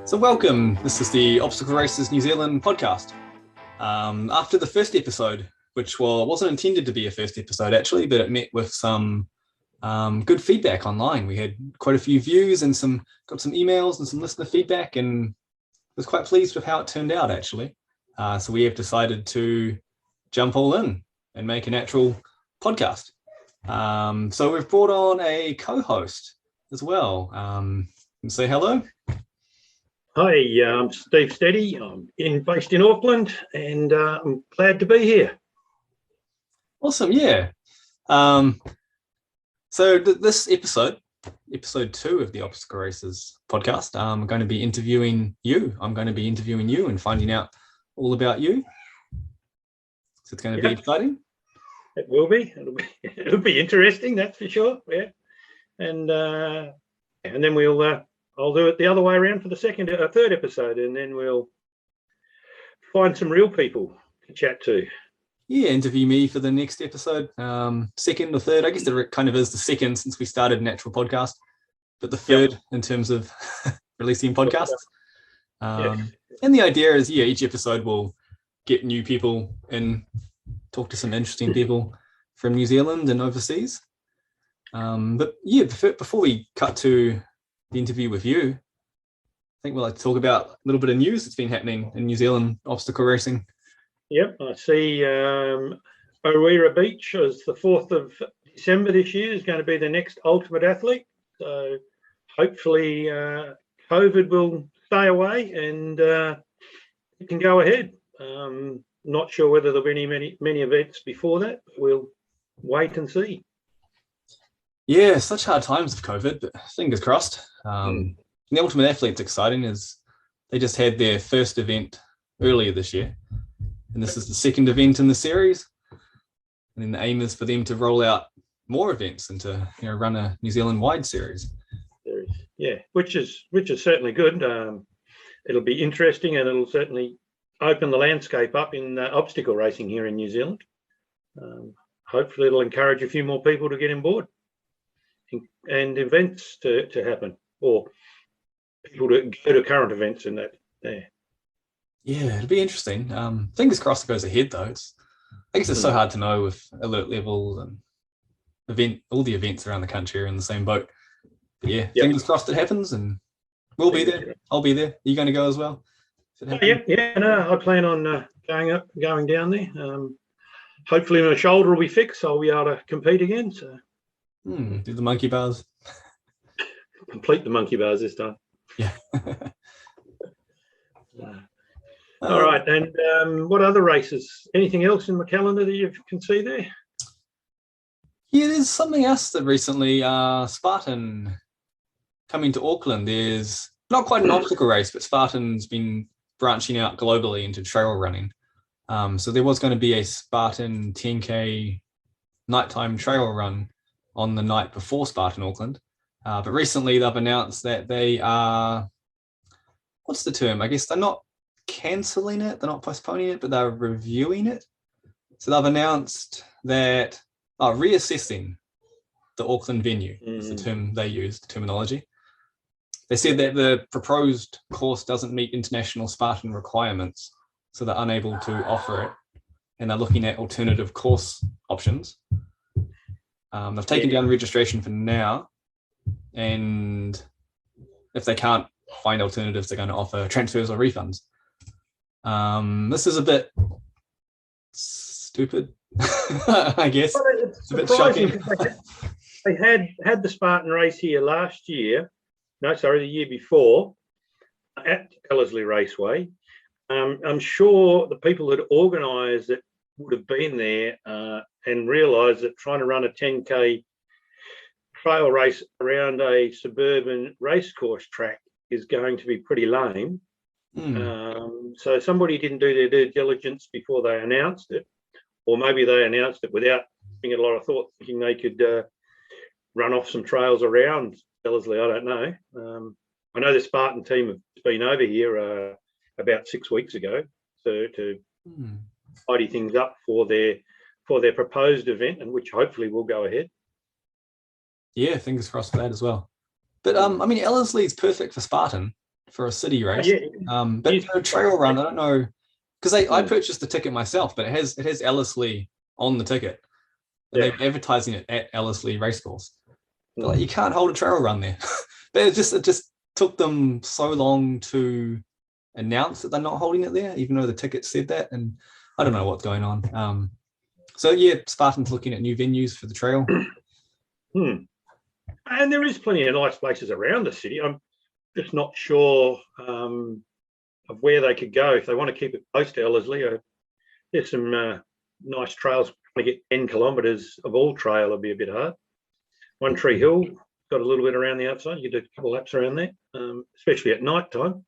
So welcome, this is the Obstacle Races New Zealand podcast. After the first episode, which wasn't intended to be a first episode actually, but it met with some good feedback online. We had quite a few views and got some emails and some listener feedback, and was quite pleased with how it turned out actually. So we have decided to jump all in and make an actual podcast. So we've brought on a co-host as well. Say hello. Hi, I'm Stephen Steddy. I'm based in Auckland, and I'm glad to be here. Awesome, yeah. So this episode 2 of the Obstacle Races podcast, I'm going to be interviewing you. I'm going to be interviewing you and finding out all about you. So it's going to be exciting. It will be. It'll be interesting, that's for sure. Yeah, and then I'll do it the other way around for the third episode, and then we'll find some real people to chat to. Yeah, interview me for the next episode, second or third. I guess it kind of is the second since we started an actual podcast, but the third in terms of releasing podcasts. And the idea is, each episode will get new people and talk to some interesting people from New Zealand and overseas. But before we cut to the interview with you, I think we'd like to talk about a little bit of news that's been happening in New Zealand obstacle racing. Yep, I see Oreira Beach is the 4th of December this year is going to be the next Ultimate Athlete. So hopefully COVID will stay away and it can go ahead. Not sure whether there'll be many events before that. We'll wait and see. Yeah, such hard times with COVID, but fingers crossed. The Ultimate Athlete's exciting is they just had their first event earlier this year, and this is the second event in the series. And then the aim is for them to roll out more events and to run a New Zealand-wide series. Yeah, which is certainly good. It'll be interesting, and it'll certainly open the landscape up in obstacle racing here in New Zealand. Hopefully, it'll encourage a few more people to get on board and events to happen, or people to go to current events in that there. Yeah, it'll be interesting. Fingers crossed it goes ahead though. I guess it's so hard to know with alert levels and all the events around the country are in the same boat. But fingers crossed it happens, and we'll be there. I'll be there. Are you going to go as well? No, I plan on going down there. Hopefully my shoulder will be fixed, so I'll be able to compete again. So do the monkey bars. Complete the monkey bars this time. Yeah. All right. And what other races? Anything else in the calendar that you can see there? Yeah, there's something else that recently, Spartan coming to Auckland. There's not quite an obstacle race, but Spartan's been branching out globally into trail running. So there was going to be a Spartan 10K nighttime trail run on the night before Spartan Auckland. But recently they've announced that they are, what's the term? I guess they're not cancelling it, they're not postponing it, but they're reviewing it. So they've announced that reassessing the Auckland venue is the term they used, the terminology. They said that the proposed course doesn't meet international Spartan requirements, so they're unable to offer it, and they're looking at alternative course options. They've taken down registration for now, and if they can't find alternatives, they're going to offer transfers or refunds. This is a bit stupid, I guess. It's a bit shocking. They had the Spartan race here the year before at Ellerslie Raceway. I'm sure the people that organised it would have been there and realised that trying to run a 10K trail race around a suburban racecourse track is going to be pretty lame. So somebody didn't do their due diligence before they announced it, or maybe they announced it without giving it a lot of thought, thinking they could run off some trails around Ellerslie. I don't know. I know the Spartan team have been over here about 6 weeks ago to tidy things up for their proposed event, and which hopefully will go ahead. Yeah, fingers crossed for that as well. But Ellerslie is perfect for Spartan for a city race. Yeah. But for a trail run, I don't know, because I purchased the ticket myself, but it has Ellerslie on the ticket, and they're advertising it at Ellerslie Racecourse. But like, you can't hold a trail run there. But it just took them so long to announce that they're not holding it there, even though the ticket said that. And I don't know what's going on. So yeah, Spartan's looking at new venues for the trail. And there is plenty of nice places around the city. I'm just not sure of where they could go if they want to keep it close to Ellerslie. There's some nice trails. Trying to get 10 kilometres of all trail would be a bit hard. One Tree Hill got a little bit around the outside. You do a couple of laps around there, especially at night time.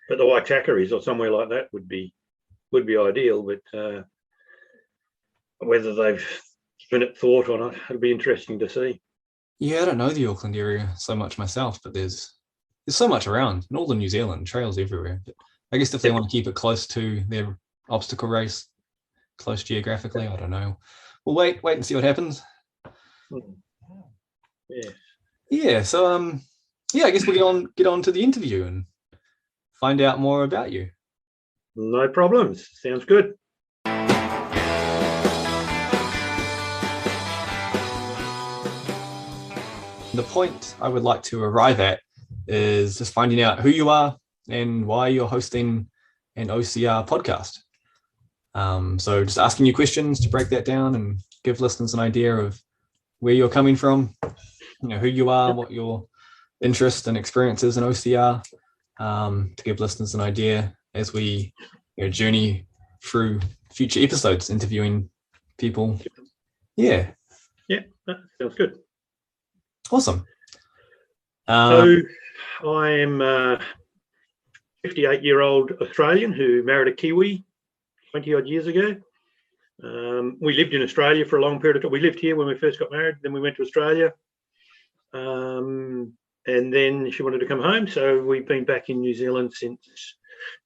But the Waitakaris or somewhere like that would be ideal. But whether they've given it thought or not, it'll be interesting to see. Yeah, I don't know the Auckland area so much myself, but there's so much around. Northern New Zealand, trails everywhere. But I guess if they want to keep it close to their obstacle race, close geographically, I don't know. We'll wait and see what happens. Yeah. So I guess we'll get on to the interview and find out more about you. No problems. Sounds good. The point I would like to arrive at is just finding out who you are and why you're hosting an OCR podcast. So just asking you questions to break that down and give listeners an idea of where you're coming from, who you are, what your interest and experiences in OCR, to give listeners an idea as we journey through future episodes, interviewing people. Yeah, that sounds good. Awesome. So I'm a 58-year-old Australian who married a Kiwi 20 odd years ago. We lived in Australia for a long period of time. We lived here when we first got married, then we went to Australia. And then she wanted to come home. So we've been back in New Zealand since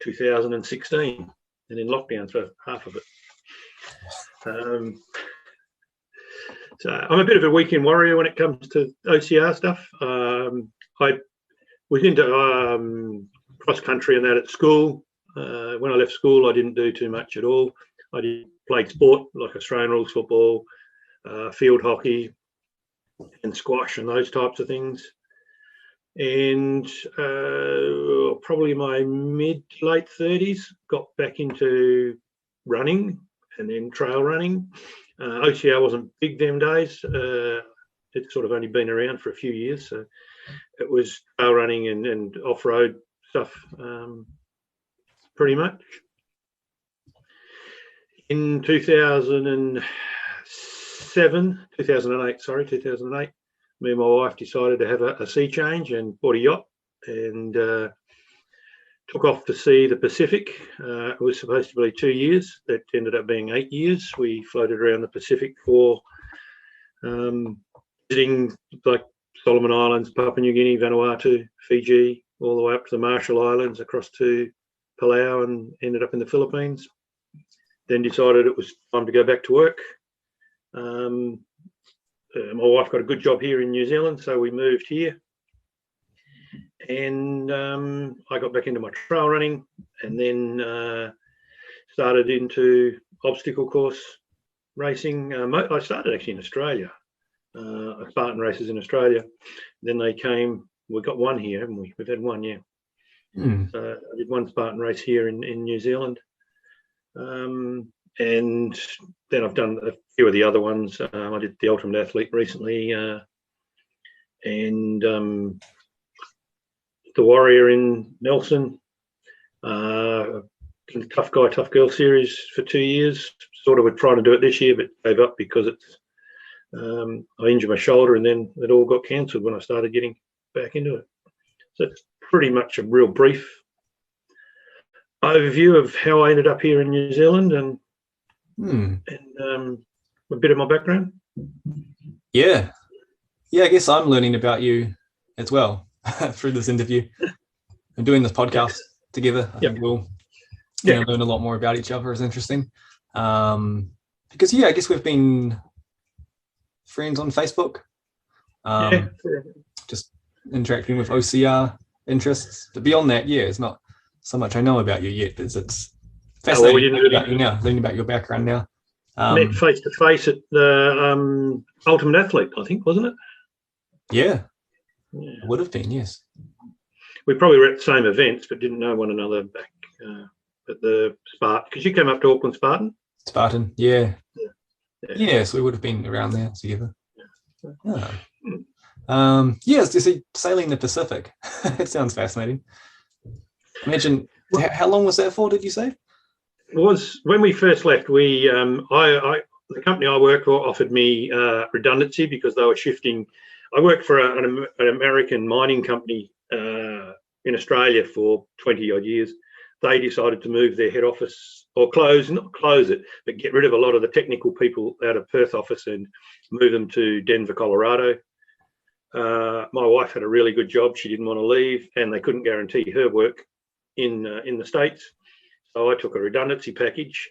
2016 and in lockdown for half of it. So I'm a bit of a weekend warrior when it comes to OCR stuff. I was into cross country and that at school. When I left school, I didn't do too much at all. I played sport like Australian rules football, field hockey, and squash and those types of things. And probably my mid-late 30s, got back into running and then trail running. OCR wasn't big them days. It's sort of only been around for a few years. So it was trail running and off-road stuff pretty much. In 2008, me and my wife decided to have a sea change and bought a yacht and took off to see the Pacific. It was supposed to be 2 years. That ended up being 8 years. We floated around the Pacific for visiting like Solomon Islands, Papua New Guinea, Vanuatu, Fiji, all the way up to the Marshall Islands, across to Palau, and ended up in the Philippines. Then decided it was time to go back to work. My wife got a good job here in New Zealand, so we moved here. And I got back into my trail running and then started into obstacle course racing. I started actually in Australia, Spartan races in Australia. Then they came, we got one here, haven't we? We've had one, yeah. So I did one Spartan race here in New Zealand. And then I've done a few of the other ones. I did the Ultimate Athlete recently, and the Warrior in Nelson, Tough Guy, Tough Girl series for 2 years. Sort of were trying to do it this year, but gave up because it's I injured my shoulder, and then it all got cancelled when I started getting back into it. So it's pretty much a real brief overview of how I ended up here in New Zealand and a bit of my background. Yeah, I guess I'm learning about you as well through this interview and doing this podcast together. I think we'll learn a lot more about each other. Is interesting because I guess we've been friends on Facebook. Just interacting with OCR interests. But beyond that, yeah, it's not so much I know about you yet. It's fascinating learning about you now, learning about your background now. Met face to face at the Ultimate Athlete, I think, wasn't it? Yeah, it would have been, yes. We probably were at the same events, but didn't know one another back at the Spartan, because you came up to Auckland Spartan. Spartan, yeah. Yes, we would have been around there together. Yes, you see, sailing the Pacific. It sounds fascinating. Imagine, how long was that for, did you say? It was when we first left. The company I work for offered me redundancy because they were shifting. I worked for an American mining company in Australia for 20 odd years. They decided to move their head office, or not close it, but get rid of a lot of the technical people out of Perth office and move them to Denver, Colorado. My wife had a really good job. She didn't want to leave, and they couldn't guarantee her work in the States. So I took a redundancy package.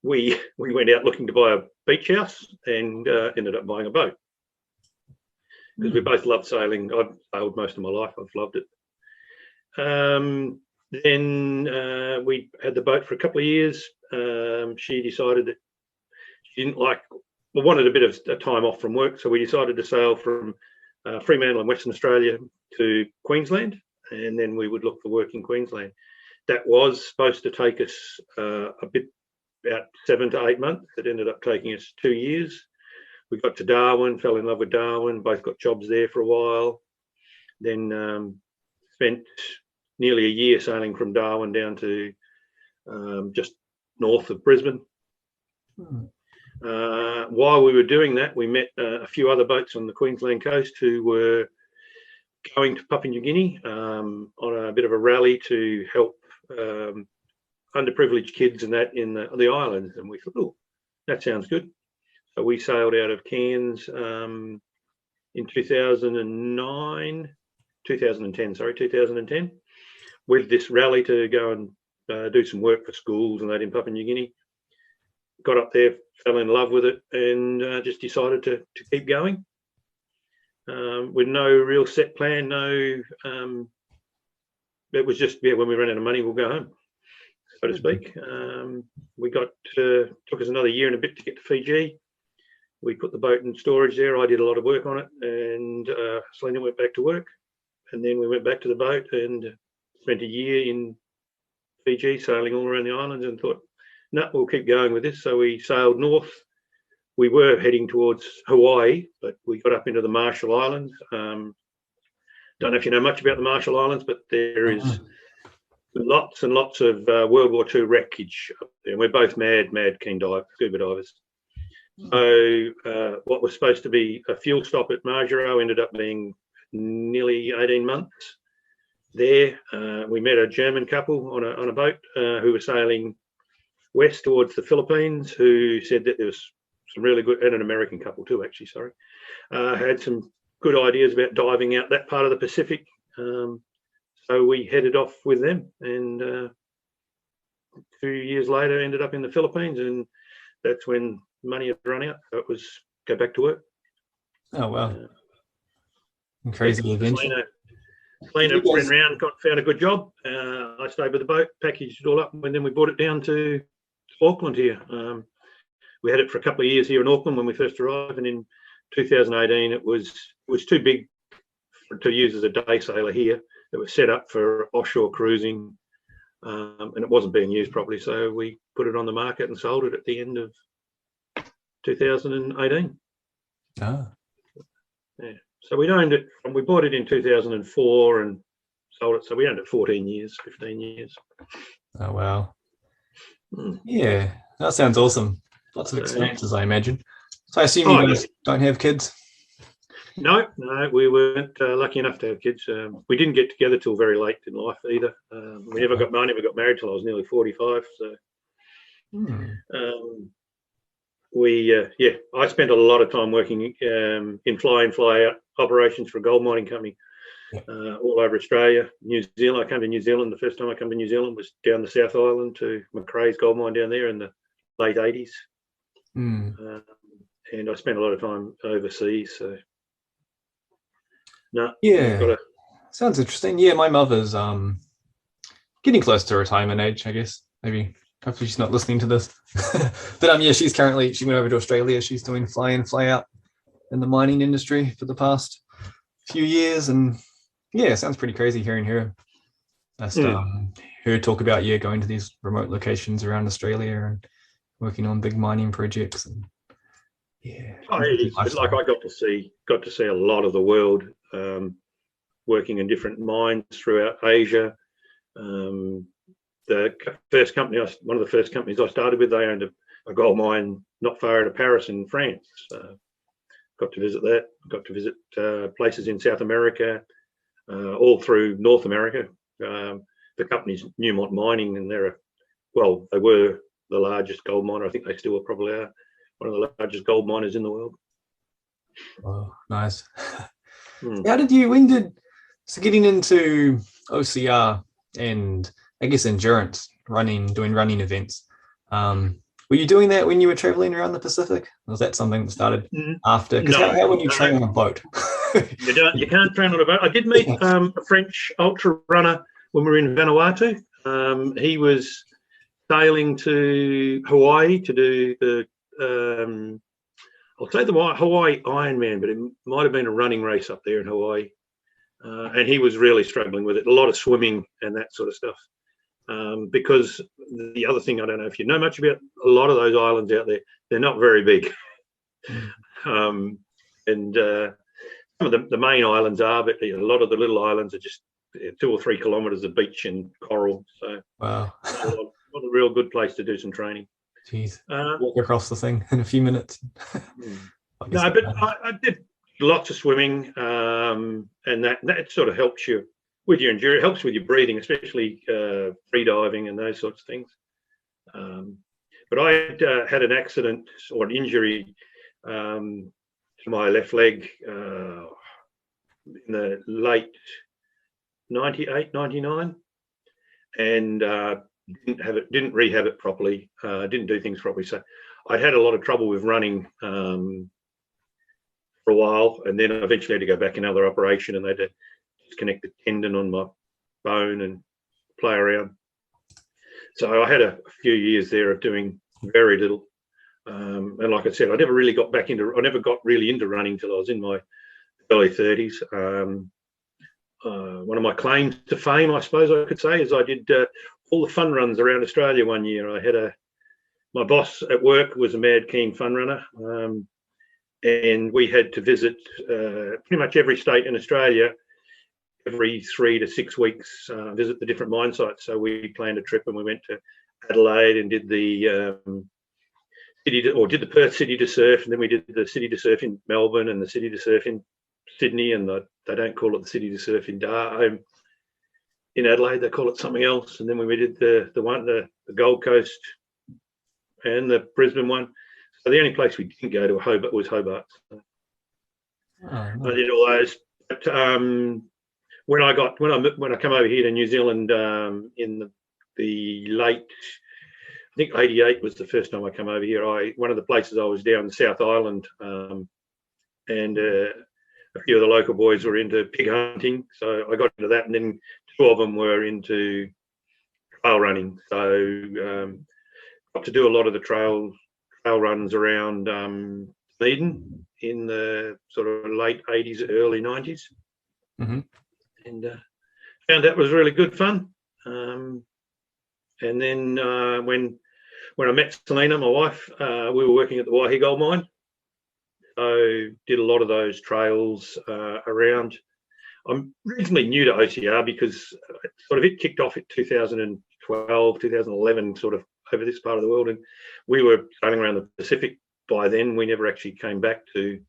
We went out looking to buy a beach house and ended up buying a boat because we both loved sailing. I've sailed most of my life. I've loved it. Then we had the boat for a couple of years. She decided that she wanted a bit of time off from work, so we decided to sail from Fremantle in Western Australia to Queensland, and then we would look for work in Queensland. That was supposed to take us about 7 to 8 months. It ended up taking us 2 years. We got to Darwin, fell in love with Darwin, both got jobs there for a while. Then spent nearly a year sailing from Darwin down to just north of Brisbane. While we were doing that, we met a few other boats on the Queensland coast who were going to Papua New Guinea on a bit of a rally to help underprivileged kids and that in the islands. And we thought, oh, that sounds good. So we sailed out of Cairns in 2010, with this rally to go and do some work for schools and that in Papua New Guinea. Got up there, fell in love with it, and just decided to keep going with no real set plan. It was just, when we ran out of money, we'll go home, so to speak. We took us another year and a bit to get to Fiji. We put the boat in storage there. I did a lot of work on it, and Selena went back to work, and then we went back to the boat and spent a year in Fiji sailing all around the islands, and thought, no, we'll keep going with this. So we sailed north. We were heading towards Hawaii, but we got up into the Marshall Islands. Don't know if you know much about the Marshall Islands, but there is lots and lots of World War II wreckage up there. And we're both mad keen scuba divers. So what was supposed to be a fuel stop at Marjaro ended up being nearly 18 months there. We met a German couple on a boat who were sailing west towards the Philippines, who said that there was some really good, and an American couple too, actually, had some good ideas about diving out that part of the Pacific. So we headed off with them, and 2 years later ended up in the Philippines, and that's when money had run out. So it was go back to work. Oh, wow. Crazy adventure. Selena went around, found a good job. I stayed with the boat, packaged it all up, and then we brought it down to Auckland here. We had it for a couple of years here in Auckland when we first arrived, and in 2018 it was too big to use as a day sailor here. It was set up for offshore cruising, and it wasn't being used properly, so we put it on the market and sold it at the end of 2018. Ah. Yeah. So we owned it, and we bought it in 2004 and sold it. So we owned it 15 years. Oh, wow. Yeah, that sounds awesome. Lots of experiences, I imagine. So I assume you guys don't have kids? No, we weren't lucky enough to have kids. We didn't get together till very late in life either. I never got married till I was nearly 45. So I spent a lot of time working in fly-in, fly-out operations for a gold mining company all over Australia, New Zealand. I came to New Zealand. The first time I came to New Zealand was down the South Island to Macrae's gold mine down there in the late 80s. And I spent a lot of time overseas. So No. Yeah. Got to. Sounds interesting. Yeah, my mother's getting close to retirement age, I guess. Maybe hopefully she's not listening to this. But yeah, she went over to Australia. She's doing fly in, fly out in the mining industry for the past few years. And yeah, it sounds pretty crazy hearing her. Just her talk about going to these remote locations around Australia and working on big mining projects. And yeah. It's like I got to see a lot of the world, working in different mines throughout Asia. The first company, one of the first companies I started with, they owned a gold mine not far out of Paris in France. Got to visit that. Got to visit places in South America, all through North America. The company's Newmont Mining, and they were the largest gold miner. I think they still probably are one of the largest gold miners in the world. Oh, nice. Getting into OCR and I guess endurance, doing running events. Were you doing that when you were traveling around the Pacific? Or was that something that started after? Because how would you train on a boat? You can't train on a boat. I did meet a French ultra runner when we were in Vanuatu. He was sailing to Hawaii to do the I'll say the Hawaii Ironman, but it might have been a running race up there in Hawaii. And he was really struggling with it. A lot of swimming and that sort of stuff. Because the other thing, I don't know if you know much about a lot of those islands out there, they're not very big. And some of the main islands are, but a lot of the little islands are just 2 or 3 kilometres of beach and coral. So wow, not a real good place to do some training. Jeez, walk across the thing in a few minutes. No, but I did lots of swimming, and that sort of helps you with your endurance. It helps with your breathing, especially free diving and those sorts of things. But I had an accident or an injury to my left leg in the late 98, 99, and didn't rehab it properly, didn't do things properly. So I'd had a lot of trouble with running for a while, and then I eventually had to go back another operation, and they had to disconnect the tendon on my bone and play around. So I had a few years there of doing very little. And like I said, I never got really into running till I was in my early 30s. One of my claims to fame, I suppose I could say, is I did all the fun runs around Australia one year. I had my boss at work was a mad keen fun runner, and we had to visit pretty much every state in Australia every 3 to 6 weeks, visit the different mine sites. So we planned a trip and we went to Adelaide and did the Perth City to Surf, and then we did the City to Surf in Melbourne and the City to Surf in Sydney, and they don't call it the City to Surf in in Adelaide, they call it something else. And then we did the Gold Coast and the Brisbane one. So the only place we didn't go to was Hobart. So I did all those. But when I come over here to New Zealand in the late, I think 88 was the first time I come over here. One of the places I was down the South Island, and a few of the local boys were into pig hunting, so I got into that, and then 2 of them were into trail running. So got to do a lot of the trail runs around Eden in the sort of late 80s, early 90s, and found that was really good fun. And then when I met Selena, my wife, we were working at the Waihi Gold Mine. So did a lot of those trails around. I'm reasonably new to OCR because it kicked off in 2012, 2011, sort of over this part of the world. And we were sailing around the Pacific by then. We never actually came back to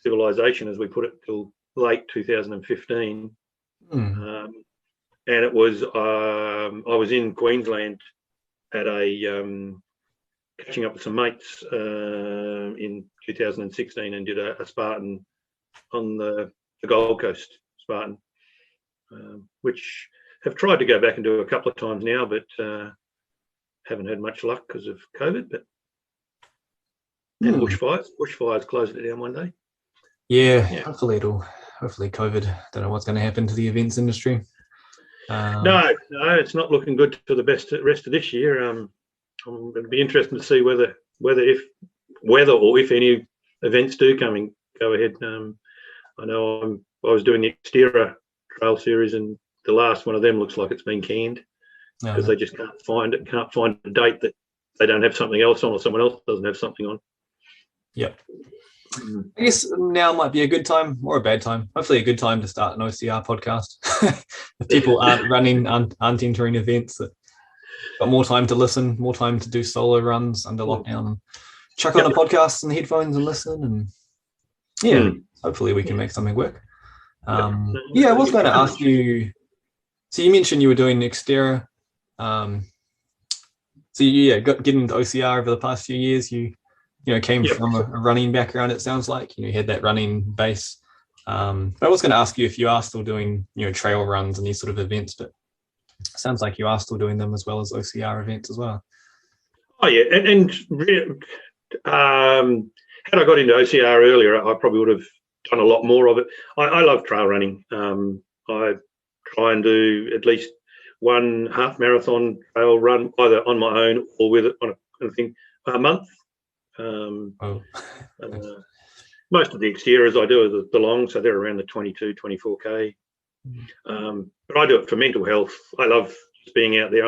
civilization, as we put it, till late 2015. And it was, I was in Queensland at catching up with some mates in 2016 and did a Spartan on the Gold Coast, Spartan, which have tried to go back and do a couple of times now, but haven't had much luck because of COVID. But and bushfires closed it down one day. Yeah, hopefully hopefully COVID, don't know what's going to happen to the events industry. No, it's not looking good for the rest of this year. It'd be interesting to see whether or if any events do go ahead. I know I was doing the Xterra Trail Series, and the last one of them looks like it's been canned because they just can't find a date that they don't have something else on, or someone else doesn't have something on. Yep. I guess now might be a good time or a bad time. Hopefully a good time to start an OCR podcast. If people aren't entering events, that got more time to listen, more time to do solo runs under lockdown, chuck on a podcast and the headphones and listen, and hopefully we can make something work. I was going to ask you, so you mentioned you were doing Xterra. So got getting into OCR over the past few years. You came from a running background, it sounds like. You had that running base. But I was going to ask you if you are still doing, trail runs and these sort of events, but it sounds like you are still doing them as well as OCR events as well. Oh, yeah. And had I got into OCR earlier, I probably would have done a lot more of it. I love trail running. I try and do at least one half marathon trail run, either on my own or with it on a month. Most of the Xterras I do are the long, so they're around the 22, 24K. But I do it for mental health. I love just being out there.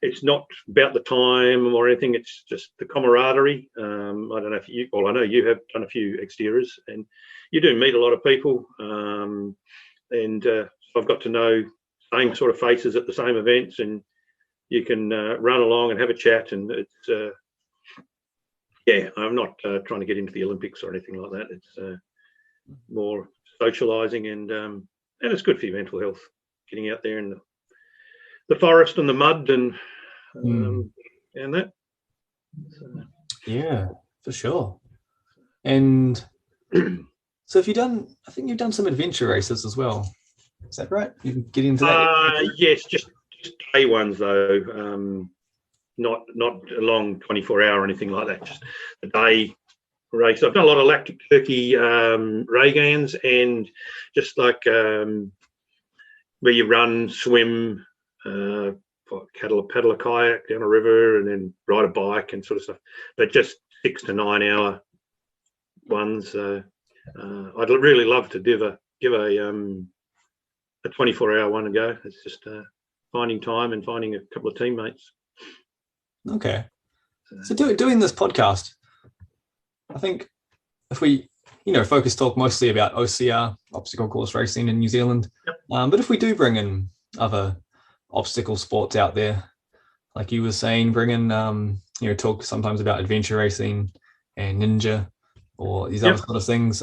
It's not about the time or anything. It's just the camaraderie. I don't know if I know you have done a few Xterras, and you do meet a lot of people. And I've got to know same sort of faces at the same events, and you can run along and have a chat. And it's I'm not trying to get into the Olympics or anything like that. It's more socialising, and it's good for your mental health. Getting out there in the forest and the mud and that. Yeah, for sure. And so I think you've done some adventure races as well. Is that right? You can get into that? Yes, just day ones though. Not a long 24-hour or anything like that. Just a day race. I've done a lot of lactic turkey Reigans, and just like where you run, swim, paddle a kayak down a river, and then ride a bike and sort of stuff. But just 6 to 9 hour ones. I'd really love to give a 24-hour one a go. It's just finding time and finding a couple of teammates. Okay. So doing this podcast, I think if we, focus talk mostly about OCR, obstacle course racing in New Zealand, but if we do bring in other obstacle sports out there, like you were saying, bring in, talk sometimes about adventure racing and ninja or these other sort of things,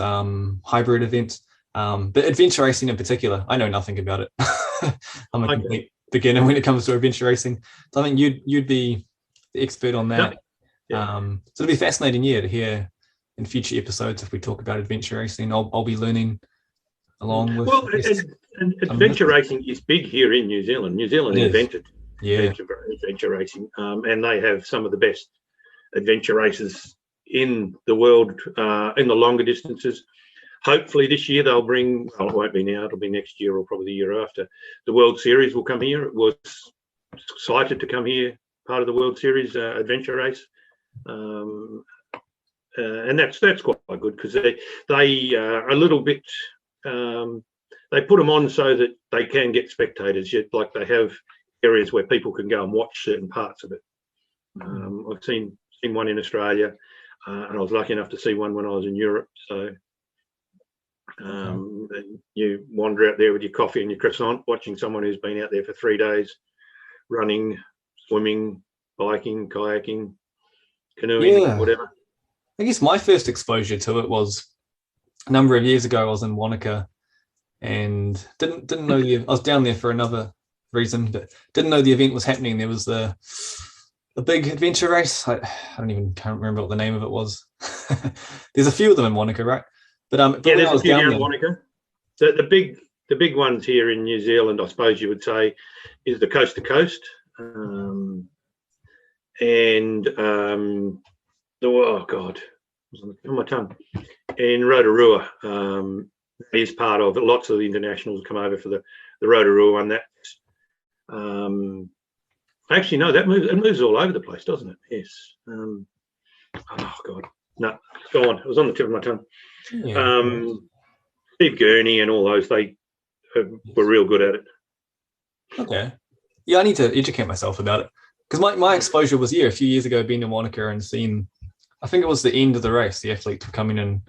hybrid events, but adventure racing in particular, I know nothing about it. I'm a complete beginner when it comes to adventure racing. So I think you'd be the expert on that. So it'll be fascinating, to hear in future episodes if we talk about adventure racing. I'll be learning along with. Well, and adventure racing is big here in New Zealand. New Zealand invented adventure racing, and they have some of the best adventure races in the world in the longer distances. Hopefully this year they'll bring, well, it won't be now, it'll be next year or probably the year after. The World Series will come here. It was excited to come here, part of the World Series adventure race. And that's quite good because they are a little bit, they put them on so that they can get spectators, yet like they have areas where people can go and watch certain parts of it. I've seen one in Australia, and I was lucky enough to see one when I was in Europe. So you wander out there with your coffee and your croissant, watching someone who's been out there for 3 days, running, swimming, biking, kayaking, canoeing, whatever. I guess my first exposure to it was a number of years ago. I was in Wanaka and didn't know I was down there for another reason, but didn't know the event was happening. There was the big adventure race. I can't remember what the name of it was. There's a few of them in Wanaka, right? But there's a few down in Wanaka. The big ones here in New Zealand, I suppose you would say, is the Coast to Coast, and oh God, it was on my tongue, in Rotorua, is part of it. Lots of the internationals come over for the Rotorua one. That actually, no, it moves all over the place, doesn't it? Yes. Oh God, no, it's gone. It was on the tip of my tongue. Yeah. Steve Gurney and all those, they were real good at it. Okay. Yeah, I need to educate myself about it, because my exposure was a few years ago, being in Wanaka and seeing, I think it was the end of the race, the athletes were coming in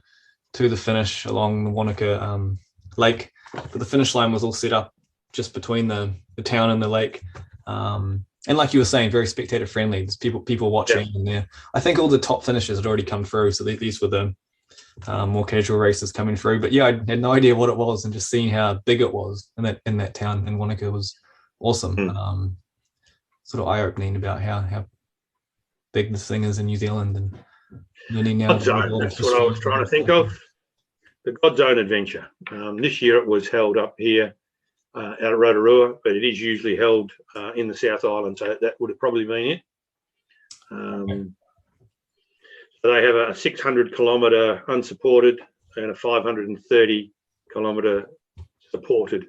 to the finish along the Wanaka lake, but the finish line was all set up just between the town and the lake. And like you were saying, very spectator friendly. There's people watching in there. I think all the top finishes had already come through, so these were the more casual races coming through. But yeah, I had no idea what it was, and just seeing how big it was in that town in Wanaka was awesome. Sort of eye-opening about how big this thing is in New Zealand, and learning now. God's Own, that's what I was trying to think of. The God's Own Adventure. This year it was held up here out of Rotorua, but it is usually held in the South Island, so that would have probably been it. So they have a 600-kilometre unsupported and a 530-kilometre supported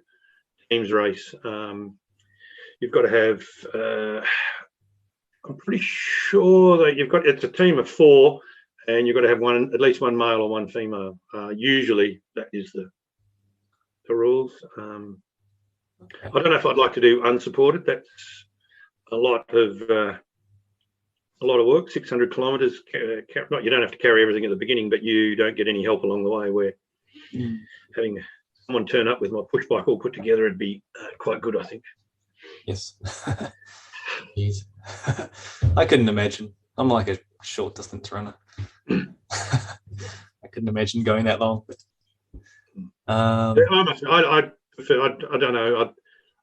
teams race. You've got to have, I'm pretty sure that it's a team of 4, and you've got to have at least one male or one female. Usually that is the rules. I don't know if I'd like to do unsupported. That's a lot of work. 600 kilometres. You don't have to carry everything at the beginning, but you don't get any help along the way. Where having someone turn up with my push bike all put together would be quite good, I think. Yes. Jeez. I couldn't imagine. I'm like a short distance runner. I couldn't imagine going that long. I don't know.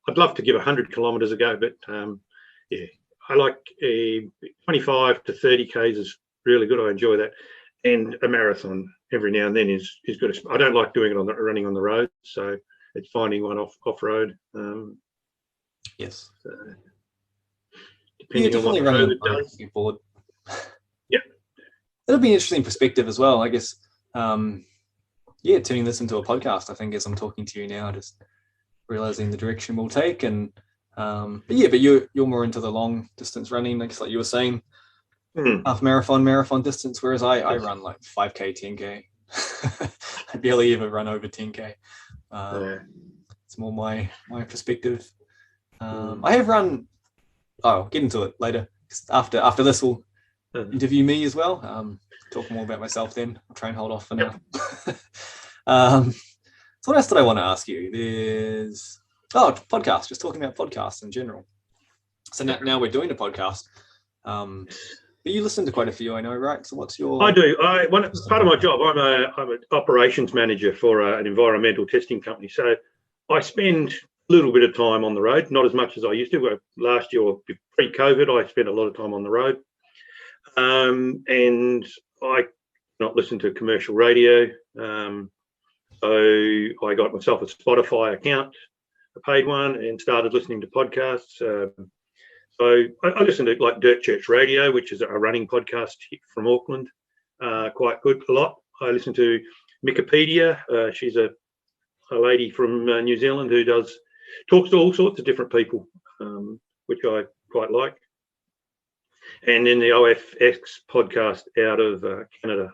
I'd love to give 100 kilometres a go, but I like 25 to 30 k's is really good. I enjoy that, and a marathon every now and then is good. I don't like doing it running on the road, so it's finding one off road. Yes. Depending on what road it does. Forward. Yeah, it'll be an interesting perspective as well, I guess. Turning this into a podcast, I think, as I'm talking to you now, just realizing the direction we'll take. And but you're more into the long distance running, like you were saying, half marathon distance, whereas I run like 5k, 10k. I barely ever run over 10k. It's more my perspective. I have run. I'll get into it later. After this, we'll interview me as well. Talk more about myself then. I'll try and hold off for now. So what else did I want to ask you? There's podcast. Just talking about podcasts in general. So now we're doing a podcast. But you listen to quite a few, I know, right? So what's your? I do. Part of my job, I'm an operations manager for an environmental testing company. So I spend a little bit of time on the road, not as much as I used to. Last year, pre-COVID, I spent a lot of time on the road. And I not listen to commercial radio. So I got myself a Spotify account, a paid one, and started listening to podcasts. So I listen to like Dirt Church Radio, which is a running podcast from Auckland, quite good, a lot. I listen to Wikipedia. She's a lady from New Zealand who talks to all sorts of different people, which I quite like. And then the OFX podcast out of Canada,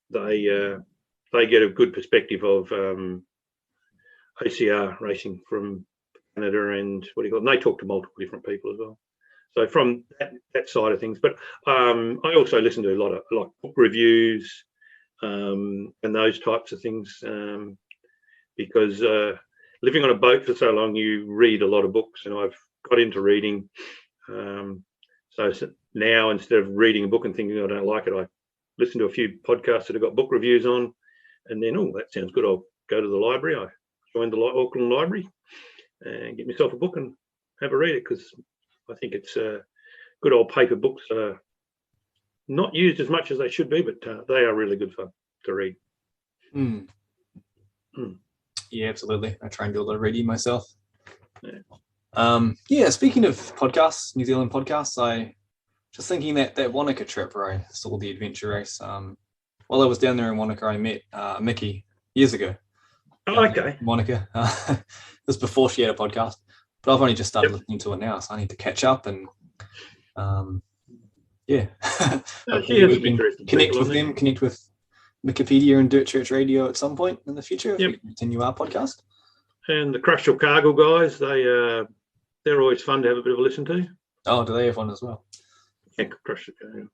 they get a good perspective of OCR racing from Canada, and and they talk to multiple different people as well. So from that side of things, but I also listen to a lot of like book reviews and those types of things because living on a boat for so long, you read a lot of books, and I've got into reading. So now, instead of reading a book and thinking I don't like it, I listen to a few podcasts that have got book reviews on, and then, that sounds good. I'll go to the library. I joined the Auckland Library and get myself a book and have a read it, because I think it's good old paper books. Not used as much as they should be, but they are really good fun to read. Yeah, absolutely. I try and do a lot of reading myself. Speaking of podcasts, New Zealand podcasts, I just thinking that Wanaka trip where I saw the adventure race. While I was down there in Wanaka, I met Mickey. years ago. Oh, okay. Monica. It was before she had a podcast, but I've only just started listening to it now, so I need to catch up and She hopefully has we some can interesting connect people with on there. them, connect with Wikipedia and Dirt Church Radio at some point in the future if Yep. we continue our podcast. And the Crush Your Cargill guys, they're always fun to have a bit of a listen to. Oh, do they have one as well? Yeah, Crush Your Cargill.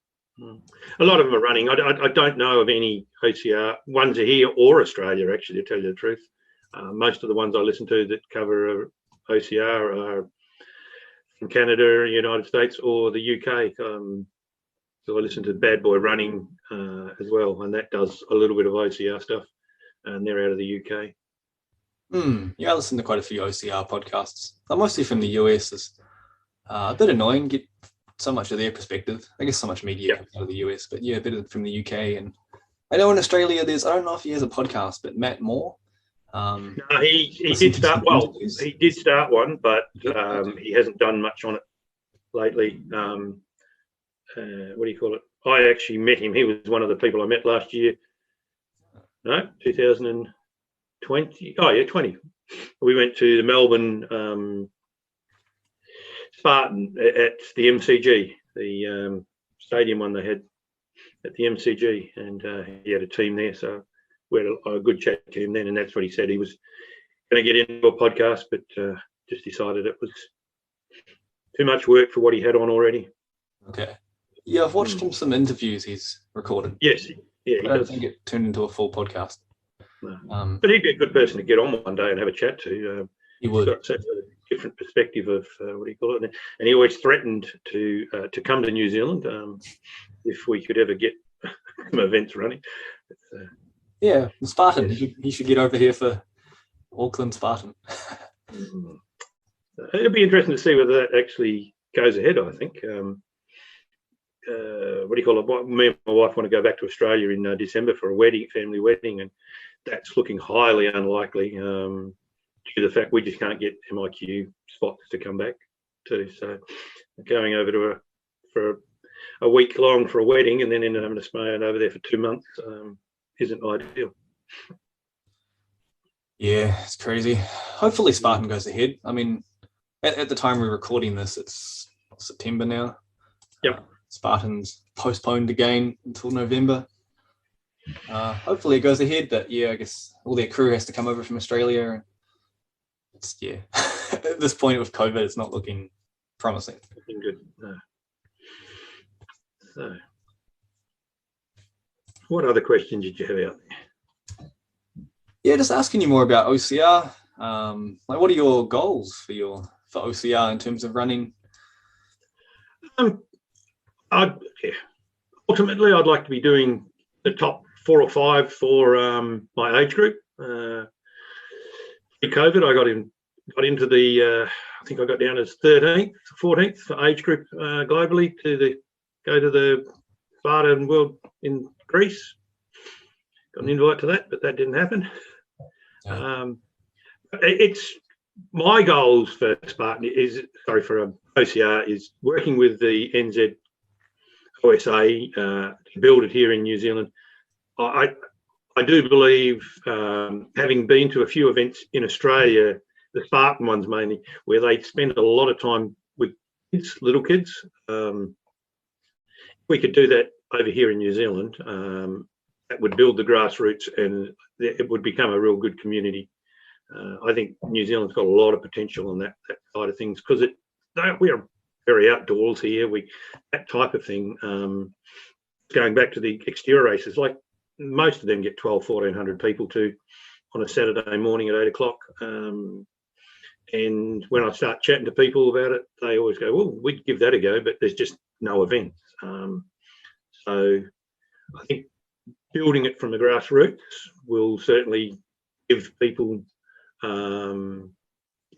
A lot of them are running. I don't know of any OCR ones are here or Australia, actually, to tell you the truth. Most of the ones I listen to that cover OCR are from Canada, United States, or the UK. So I listen to Bad Boy Running as well, and that does a little bit of OCR stuff, and they're out of the UK. Yeah, I listen to quite a few OCR podcasts. I'm mostly from the US. It's a bit annoying, get so much of their perspective. I guess so much media comes out of the US, but yeah, a bit from the UK. And I know in Australia I don't know if he has a podcast, but Matt Moore. No, he did start. Well, he did start one, but he hasn't done much on it lately. What do you call it? I actually met him. He was one of the people I met last year. No, 2020. Oh yeah, 20. We went to the Melbourne Spartan at the MCG, the stadium one they had at the MCG, and he had a team there. So we had a good chat to him then, and that's what he said. He was going to get into a podcast, but just decided it was too much work for what he had on already. Okay. Yeah, I've watched him some interviews he's recorded. Yes, yeah, I don't think it turned into a full podcast. No. But he'd be a good person to get on one day and have a chat to. He would. He's got such a different perspective of what do you call it? And he always threatened to come to New Zealand if we could ever get some events running. Yeah, the Spartan. Yes. He should get over here for Auckland Spartan. It'll be interesting to see whether that actually goes ahead, I think. What do you call it? Me and my wife want to go back to Australia in December for a family wedding, and that's looking highly unlikely due to the fact we just can't get MIQ spots to come back to. So going over for a week long for a wedding and then ended up having to stay over there for 2 months isn't ideal. Yeah, it's crazy. Hopefully Spartan goes ahead. I mean, at the time we're recording this, it's September now. Yep. Spartan's postponed again until November. Hopefully it goes ahead, but yeah, I guess all their crew has to come over from Australia. It's at this point with COVID, it's not looking promising. Looking good. No. So, what other questions did you have out there? Yeah, just asking you more about OCR. What are your goals for OCR in terms of running? Ultimately, I'd like to be doing the top 4 or 5 for my age group. Pre-COVID, I got into the. I think I got down as 13th, 14th for age group globally to go to the Spartan World in Greece. Got an invite to that, but that didn't happen. Yeah. It's my goals for Spartan for OCR is working with the NZOSA to build it here in New Zealand. I do believe, having been to a few events in Australia, the Spartan ones mainly, where they spend a lot of time with kids, little kids. We could do that over here in New Zealand. That would build the grassroots and it would become a real good community. I think New Zealand's got a lot of potential on that side of things because we are very outdoors here. That type of thing. Going back to the exterior races, like most of them get 1,100 people on a Saturday morning at 8 o'clock. And when I start chatting to people about it, they always go, well, we'd give that a go, but there's just no events. So I think building it from the grassroots will certainly give people,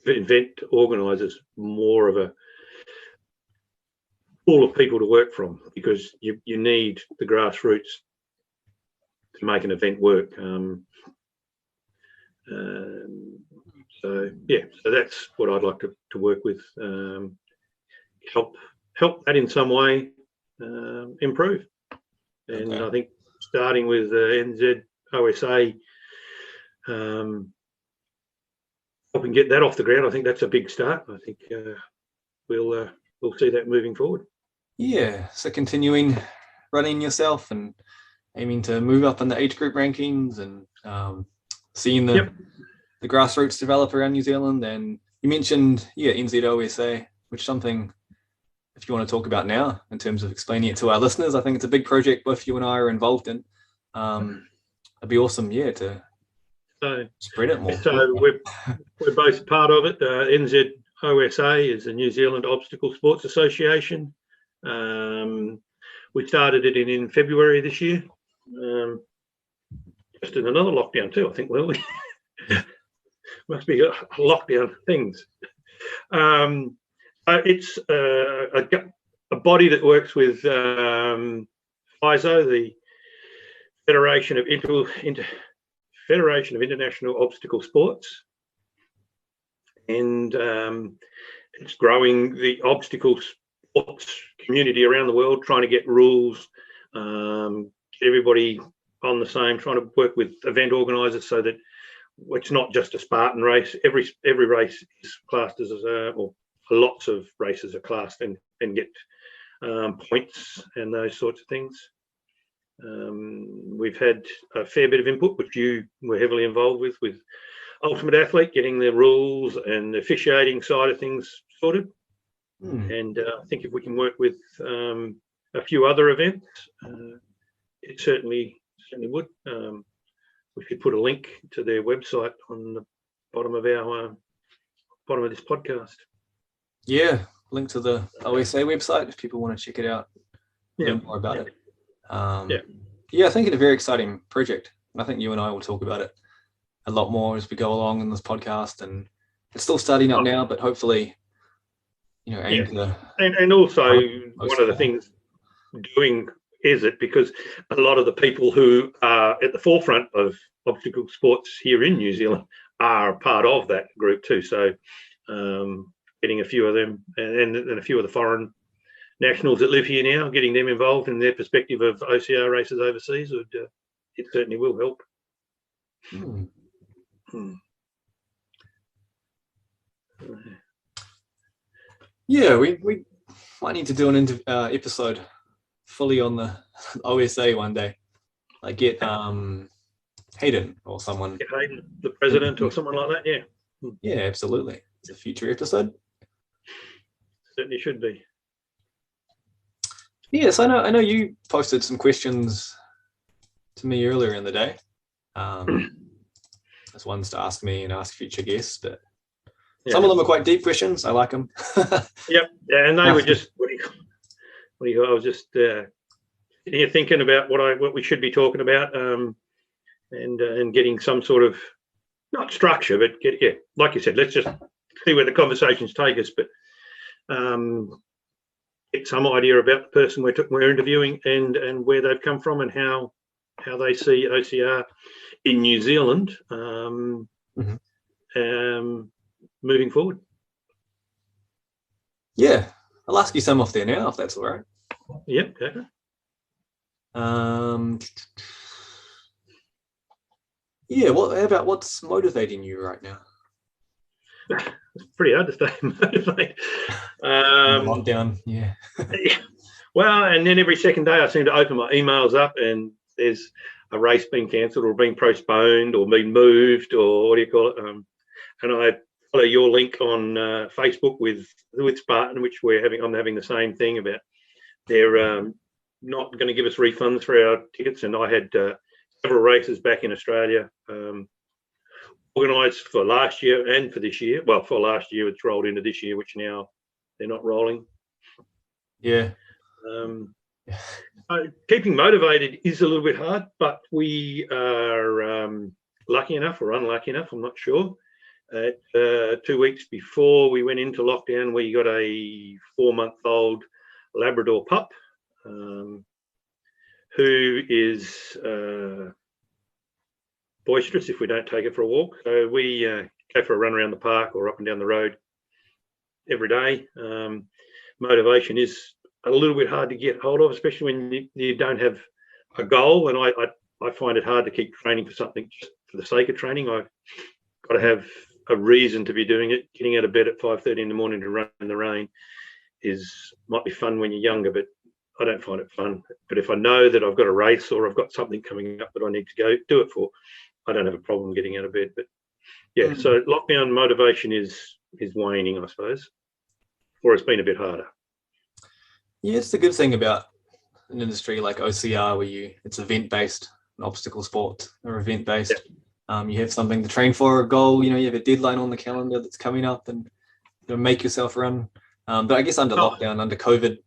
event organisers, more of a pool of people to work from because you need the grassroots to make an event work. So that's what I'd like to work with. Help that in some way improve. And I think starting with NZOSA helping get that off the ground, I think that's a big start. I think we'll see that moving forward. Yeah, so continuing running yourself and aiming to move up in the age group rankings and seeing the grassroots develop around New Zealand. And you mentioned, NZOSA, which is something, if you want to talk about now in terms of explaining it to our listeners, I think it's a big project both you and I are involved in. It'd be awesome, to spread it more. So we're both part of it. NZOSA is the New Zealand Obstacle Sports Association. We started it in February this year. Just in another lockdown too, I think, will we? Must be lockdown things. It's a body that works with FISO, the Federation of International Obstacle Sports, and it's growing the obstacle sports community around the world, trying to get rules, get everybody on the same, trying to work with event organisers so that it's not just a Spartan race. Every race is classed as or lots of races are classed and get points and those sorts of things. We've had a fair bit of input, which you were heavily involved with Ultimate Athlete, getting the rules and the officiating side of things sorted. And I think if we can work with a few other events, it certainly would. We could put a link to their website on the bottom of this podcast. Yeah, link to the OSA website if people want to check it out, learn more about it. I think it's a very exciting project. I think you and I will talk about it a lot more as we go along in this podcast. And it's still starting up now, but hopefully, aim to. And also, one of the things doing is it because a lot of the people who are at the forefront of obstacle sports here in New Zealand are part of that group too. So getting a few of them and a few of the foreign nationals that live here now, getting them involved in their perspective of OCR races overseas, it certainly will help. Yeah, we might need to do an episode fully on the OSA one day. Like get Hayden or someone. Get Hayden, the president or someone like that, yeah. Yeah, absolutely. It's a future episode. Certainly should be. Yes, I know you posted some questions to me earlier in the day. There's ones to ask me and ask future guests, but some of them are quite deep questions. I like them. Yep, and they were just I was just here thinking about what we should be talking about, and getting some sort of not structure, but like you said, let's just see where the conversations take us, but get some idea about the person we're interviewing and where they've come from and how they see OCR in New Zealand moving forward. Yeah, I'll ask you some off there now, if that's all right. Yep. Okay. What's motivating you right now? It's pretty hard to stay motivated. Lockdown, yeah. Well, and then every second day I seem to open my emails up and there's a race being cancelled or being postponed or being moved or what do you call it? And I follow your link on Facebook with Spartan, which I'm having the same thing about. They're not going to give us refunds for our tickets, and I had several races back in Australia organised for last year and for this year. Well, for last year, it's rolled into this year, which now they're not rolling. Yeah. Keeping motivated is a little bit hard, but we are lucky enough or unlucky enough, I'm not sure. 2 weeks before we went into lockdown, we got a 4-month-old Labrador pup who is boisterous if we don't take it for a walk. So we go for a run around the park or up and down the road every day. Motivation is a little bit hard to get hold of, especially when you don't have a goal. And I find it hard to keep training for something just for the sake of training. I've got to have a reason to be doing it. Getting out of bed at 5:30 in the morning to run in the rain might be fun when you're younger, but I don't find it fun. But if I know that I've got a race or I've got something coming up that I need to go do it for, I don't have a problem getting out of bed. But yeah, so lockdown motivation is waning, I suppose, or it's been a bit harder. Yeah, it's the good thing about an industry like OCR where it's event-based, an obstacle sport or event-based. You have something to train for, a goal, you have a deadline on the calendar that's coming up and make yourself run. But I guess under lockdown, under COVID,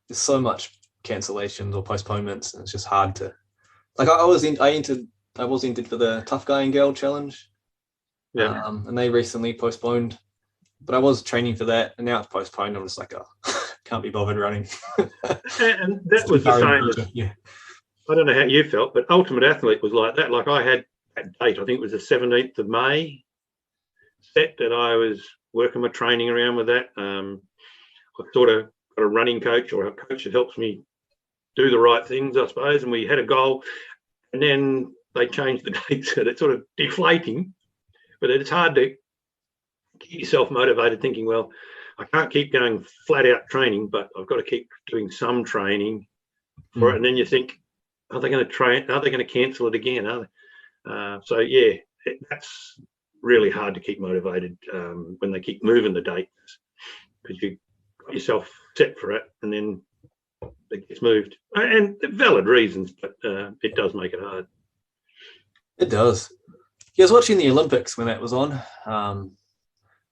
there's so much cancellations or postponements, and it's just hard to, like I was entered for the Tough Guy and Girl Challenge. And they recently postponed, but I was training for that and now it's postponed. I'm just like, can't be bothered running. And that was the same. I don't know how you felt, but Ultimate Athlete was like that. Like I had that date, I think it was the 17th of May set that I was working my training around with that. I sort of got a running coach or a coach that helps me do the right things, I suppose. And we had a goal and then they changed the dates and it's sort of deflating, but it's hard to keep yourself motivated thinking, well, I can't keep going flat out training, but I've got to keep doing some training for it. And then you think, are they going to cancel it again? Are they? So yeah, that's really hard to keep motivated when they keep moving the dates, because you got yourself set for it and then it gets moved. And valid reasons, but it does make it hard. It does. Yeah, I was watching the Olympics when that was on.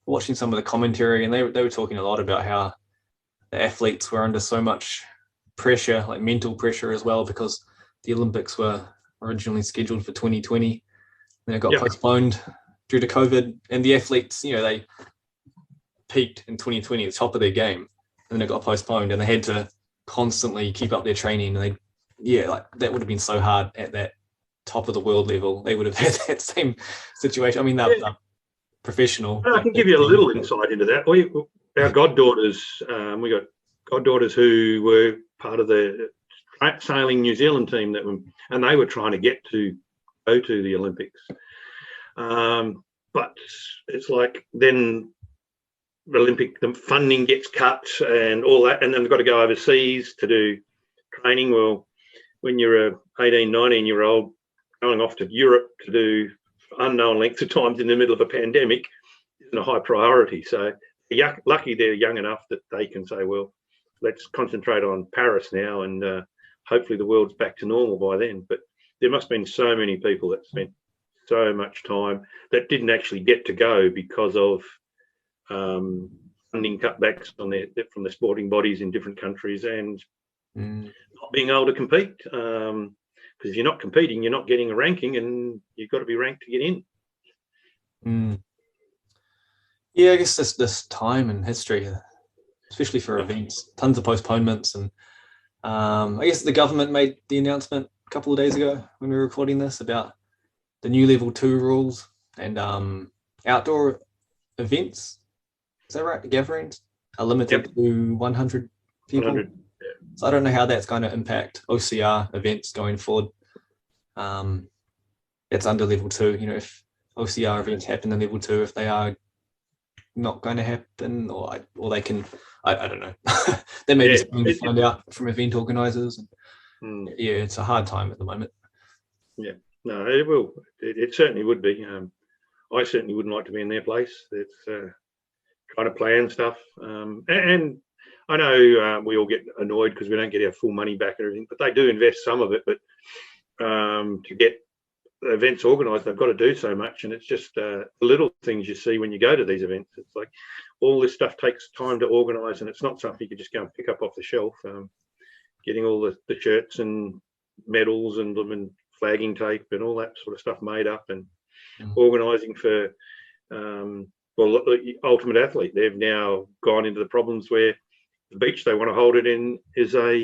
Watching some of the commentary, and they were talking a lot about how the athletes were under so much pressure, like mental pressure as well, because the Olympics were originally scheduled for 2020, then it got postponed due to COVID, and the athletes, they peaked in 2020 at the top of their game, and then it got postponed, and they had to constantly keep up their training, and that would have been so hard at that top of the world level. They would have had that same situation. I mean, they're professional. I can give you a little insight into that. Our goddaughters, we got goddaughters who were part of the sailing New Zealand team and they were trying to go to the Olympics. But it's like then the funding gets cut and all that, and then they've got to go overseas to do training. Well, when you're a 18, 19-year-old going off to Europe to do unknown lengths of times in the middle of a pandemic isn't a high priority. So lucky they're young enough that they can say, well, let's concentrate on Paris now, and hopefully the world's back to normal by then. But there must have been so many people that spent so much time that didn't actually get to go because of funding cutbacks from the sporting bodies in different countries and not being able to compete. Because if you're not competing, you're not getting a ranking, and you've got to be ranked to get in. Yeah, I guess this time in history, especially for events, tons of postponements, and I guess the government made the announcement a couple of days ago when we were recording this about the new level 2 rules and outdoor events. Is that right? Gatherings are limited to 100 people. 100. So I don't know how that's going to impact OCR events going forward. It's under level 2. If OCR events happen in level 2, if they are not going to happen, or they can, I don't know. They may be something to find out from event organisers. Yeah, it's a hard time at the moment. Yeah, no, it will. It certainly would be. I certainly wouldn't like to be in their place. It's trying to plan stuff, and I know we all get annoyed because we don't get our full money back and everything, but they do invest some of it. But to get events organised, they've got to do so much, and it's just the little things you see when you go to these events. It's like all this stuff takes time to organise, and it's not something you can just go and pick up off the shelf. Getting all the shirts and medals and flagging tape and all that sort of stuff made up, and organising for Ultimate Athlete. They've now gone into the problems where the beach they want to hold it in is a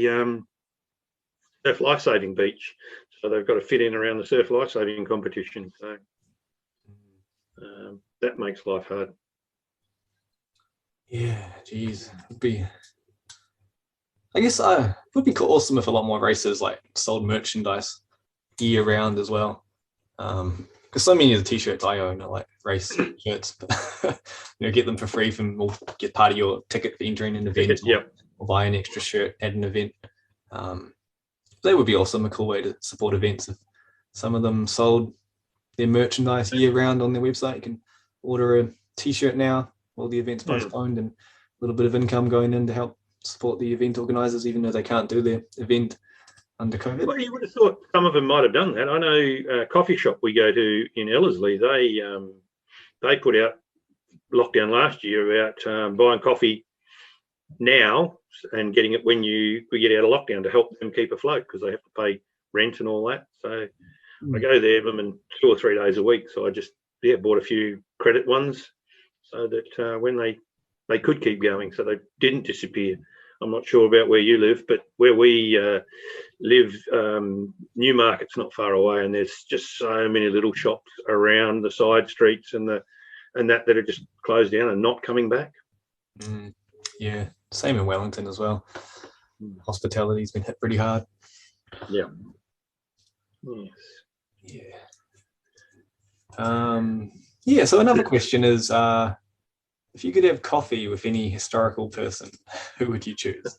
surf lifesaving beach, so they've got to fit in around the surf lifesaving competition. So that makes life hard. Yeah, geez, I guess it would be awesome if a lot more races like sold merchandise year round as well. because so many of the t-shirts I own are like race shirts, but get them for free or get part of your ticket for entering an event, or buy an extra shirt at an event. That would be also a cool way to support events. If some of them sold their merchandise year round on their website, you can order a t-shirt now while the event's postponed, and a little bit of income going in to help support the event organisers, even though they can't do their event under COVID. Well, you would have thought some of them might have done that. I know a coffee shop we go to in Ellerslie, they put out lockdown last year about buying coffee now and getting it when we get out of lockdown to help them keep afloat, because they have to pay rent and all that. So I go there and 2 or 3 days a week. So I just bought a few credit ones so that when they could keep going, so they didn't disappear. I'm not sure about where you live, but where we live, Newmarket's not far away, and there's just so many little shops around the side streets and that are just closed down and not coming back. Yeah, same in Wellington as well. Hospitality's been hit pretty hard. Yeah. Yes. Yeah. So another question is, if you could have coffee with any historical person, who would you choose?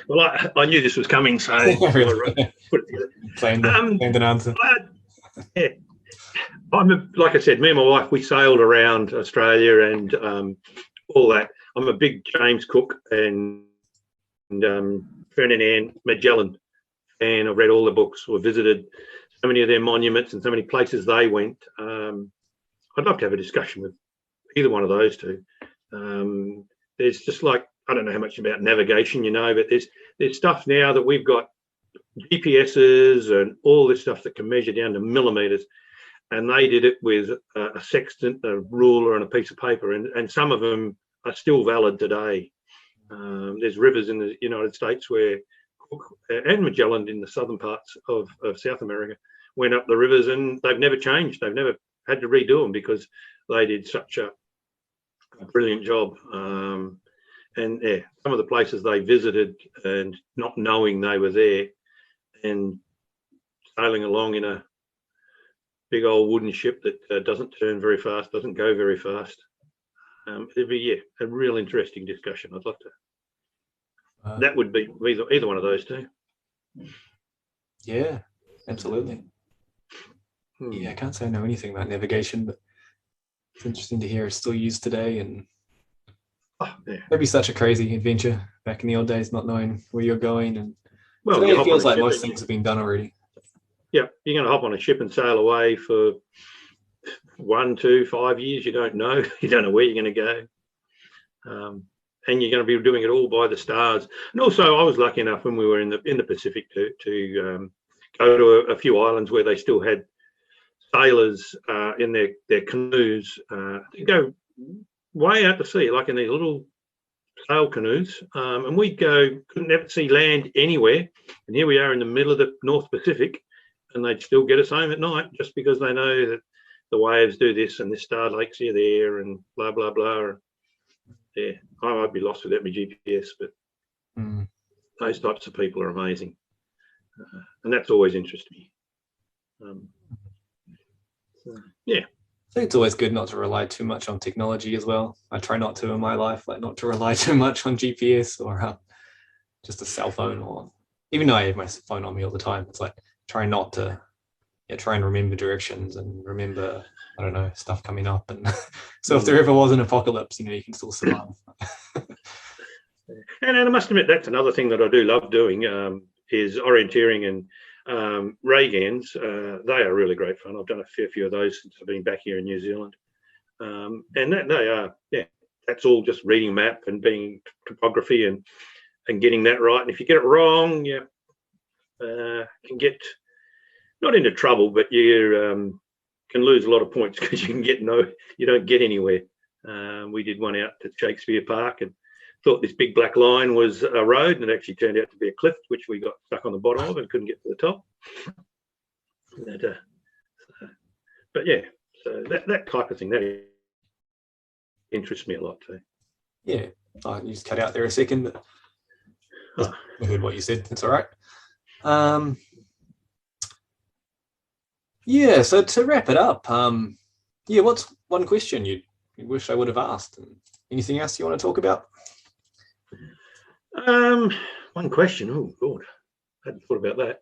Well, I knew this was coming, so Planned an answer. Like I said, me and my wife, we sailed around Australia and all that. I'm a big James Cook and Ferdinand Magellan fan. I've read all the books, or visited so many of their monuments and so many places they went. I'd love to have a discussion with either one of those two. There's just like, I don't know how much about navigation you know, but there's stuff now that we've got GPSs and all this stuff that can measure down to millimeters. And they did it with a sextant, a ruler, and a piece of paper. And some of them are still valid today. There's rivers in the United States where Cook and Magellan in the southern parts of South America went up the rivers, and they've never changed. They've never had to redo them because they did such a brilliant job. And yeah, some of the places they visited and not knowing they were there, and sailing along in a big old wooden ship that doesn't turn very fast, doesn't go very fast. It'd be a real interesting discussion. I'd love to. That would be either one of those two. Yeah, absolutely. Yeah, I can't say I know anything about navigation, but it's interesting to hear it's still used today, and it'd be such a crazy adventure back in the old days, not knowing where you're going. And today it feels like most things have been done already. Yeah, you're going to hop on a ship and sail away for 1, 2, 5 years. You don't know. You don't know where you're going to go. And you're going to be doing it all by the stars. And also, I was lucky enough when we were in the Pacific to go to a few islands where they still had sailors in their canoes to go way out to sea, like in these little sail canoes. And we'd go, couldn't ever see land anywhere. And here we are in the middle of the North Pacific, and they'd still get us home at night just because they know that the waves do this and this star lakes are there and blah, blah, blah. Yeah, I might be lost without my GPS, but those types of people are amazing. And that's always interested me. Yeah. I think it's always good not to rely too much on technology as well. I try not to in my life, like not to rely too much on GPS or just a cell phone, or even though I have my phone on me all the time, it's like try not to try and remember directions and remember, I don't know, stuff coming up. And so if there ever was an apocalypse, you can still survive. And I must admit, that's another thing that I do love doing is orienteering and ray gans. They are really great fun. I've done a fair few of those since I've been back here in New Zealand. And they are, that's all just reading map and being topography and getting that right. And if you get it wrong, can get not into trouble, but you can lose a lot of points because you don't get anywhere. We did one out at Shakespeare Park and thought this big black line was a road, and it actually turned out to be a cliff, which we got stuck on the bottom of and couldn't get to the top. But yeah, so that type of thing, that interests me a lot too. Yeah, you just cut out there a second, but I heard what you said. It's all right. Yeah, so to wrap it up, what's one question you wish I would have asked? And anything else you want to talk about? One question. Oh, God, I hadn't thought about that.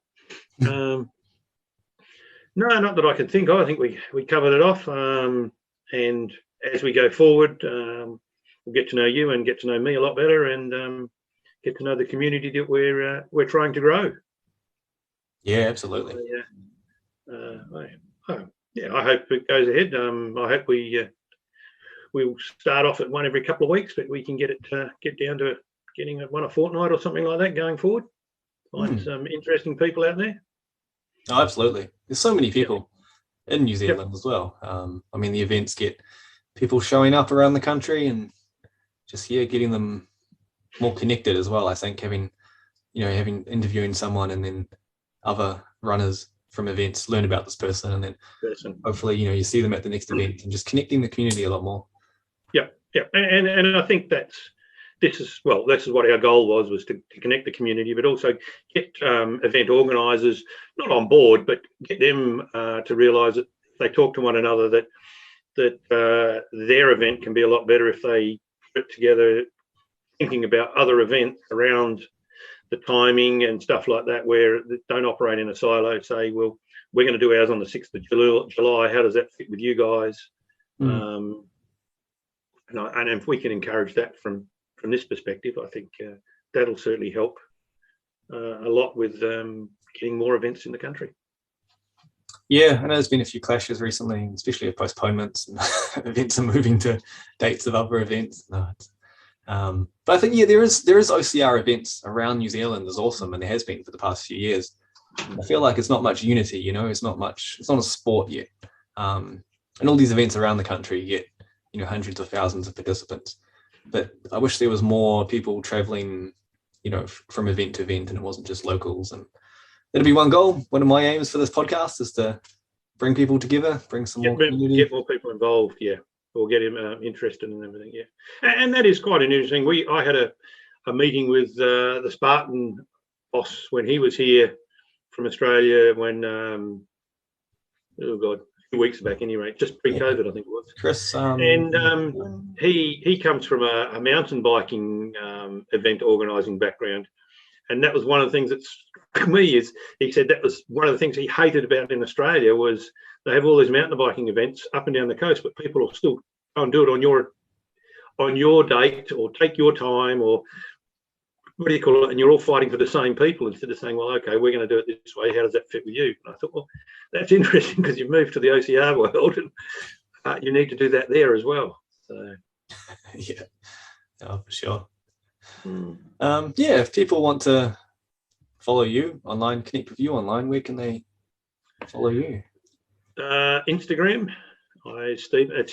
No, not that I can think of. I think we covered it off. And as we go forward, we'll get to know you and get to know me a lot better, and get to know the community that we're trying to grow. Yeah, absolutely. I hope it goes ahead. I hope we'll start off at one every couple of weeks, but we can get down to getting one a fortnight or something like that going forward. Find some interesting people out there. Oh, absolutely. There's so many people in New Zealand as well. I mean, the events get people showing up around the country, and just getting them more connected as well. I think having interviewing someone, and then other runners from events learn about this person, and then hopefully you see them at the next event, and just connecting the community a lot more. And I think this is what our goal was to connect the community, but also get event organisers not on board, but get them to realise that if they talk to one another, that their event can be a lot better if they put together thinking about other events around the timing and stuff like that, where they don't operate in a silo. Say, well, we're going to do ours on the 6th of July. How does that fit with you guys? And if we can encourage that from this perspective, I think that'll certainly help a lot with getting more events in the country. Yeah, I know there's been a few clashes recently, especially with postponements, and events are moving to dates of other events. But I think there is OCR events around New Zealand is awesome, and there has been for the past few years. I feel like it's not much unity, it's not a sport yet. And all these events around the country get hundreds of thousands of participants. But I wish there was more people traveling, from event to event, and it wasn't just locals. And that'd be one goal. One of my aims for this podcast is to bring people together, bring some more community. Get more people involved, or get him interested in everything, And that is quite an interesting. I had a meeting with the Spartan boss when he was here from Australia when, a few weeks back anyway, just pre-COVID, I think it was. Chris. He comes from a mountain biking event organising background. And that was one of the things that struck me is he said that was one of the things he hated about in Australia was they have all these mountain biking events up and down the coast, but people will still go and do it on your date or take your time or what do you call it? And you're all fighting for the same people instead of saying, well, okay, we're going to do it this way. How does that fit with you? And I thought, well, that's interesting because you've moved to the OCR world and you need to do that there as well. So, for sure. If people want to follow you online, connect with you online, where can they follow you? Instagram, it's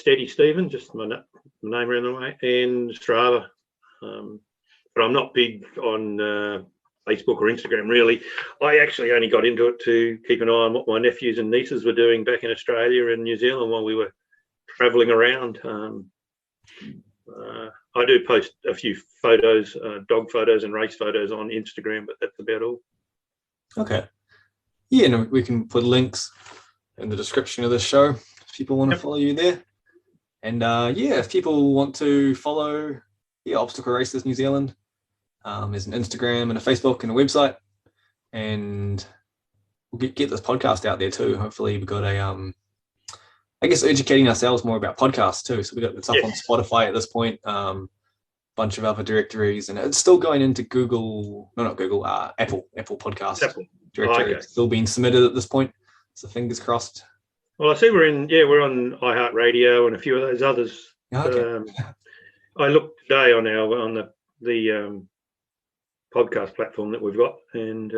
Steady Stephen, just my name around the way, and Strava. But I'm not big on Facebook or Instagram, really. I actually only got into it to keep an eye on what my nephews and nieces were doing back in Australia and New Zealand while we were travelling around. I do post a few photos, dog photos and race photos on Instagram, but that's about all. Okay. Yeah, and we can put links in the description of this show if people want to follow you there. And if people want to follow Obstacle Races New Zealand, there's an Instagram and a Facebook and a website, and we'll get this podcast out there too. Hopefully we've got educating ourselves more about podcasts too. So it's up on Spotify at this point, bunch of other directories, and it's still going into Apple Podcast directory. It's still being submitted at this point. So fingers crossed. Well, I see we're on iHeartRadio and a few of those others. Okay. I looked today on the podcast platform that we've got, and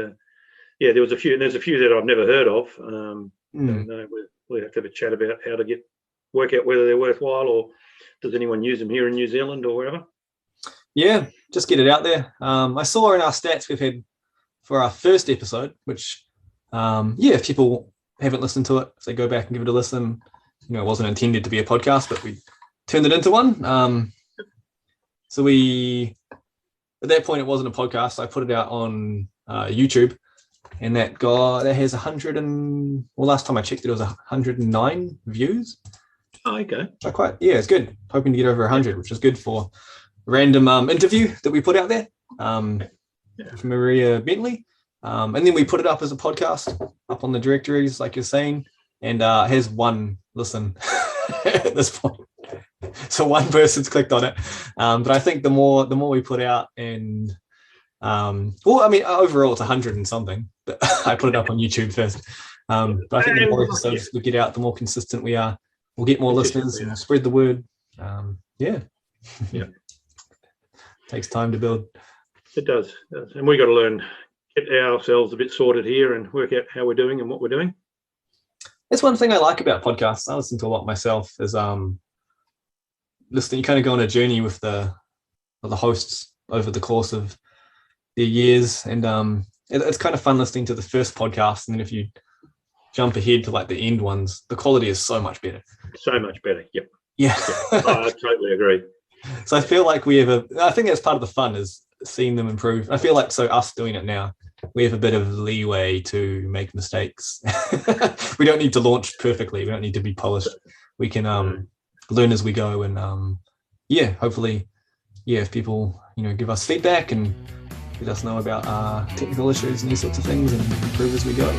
there was a few, and there's a few that I've never heard of. We'll have to have a chat about how to work out whether they're worthwhile, or does anyone use them here in New Zealand or wherever? Yeah, just get it out there. I saw in our stats we've had for our first episode, which if people haven't listened to it, if they go back and give it a listen, it wasn't intended to be a podcast, but we turned it into one. So at that point, it wasn't a podcast. I put it out on YouTube, and that has 100 and, well, last time I checked it was 109 views. Oh, okay. So it's good. Hoping to get over 100, which is good for a random interview that we put out there with Maria Bentley. And then we put it up as a podcast up on the directories, like you're saying, and it has one listen at this point. So one person's clicked on it. But I think the more we put out, and overall it's 100 and something, but I put it up on YouTube first. But I think the more episodes we get out, the more consistent we are. We'll get more listeners and we'll spread the word. Takes time to build. It does. And we got to learn, get ourselves a bit sorted here and work out how we're doing and what we're doing. That's one thing I like about podcasts. I listen to a lot myself, is listening. You kind of go on a journey with the hosts over the course of their years, and it's kind of fun listening to the first podcast, and then if you jump ahead to like the end ones, the quality is so much better. So much better. Yep. Yeah. I totally agree. So I feel like I think that's part of the fun, is seeing them improve. I feel like, so us doing it now, we have a bit of leeway to make mistakes. We don't need to launch perfectly. We don't need to be polished. We can learn as we go, and hopefully, if people give us feedback and let us know about technical issues and these sorts of things, and improve as we go.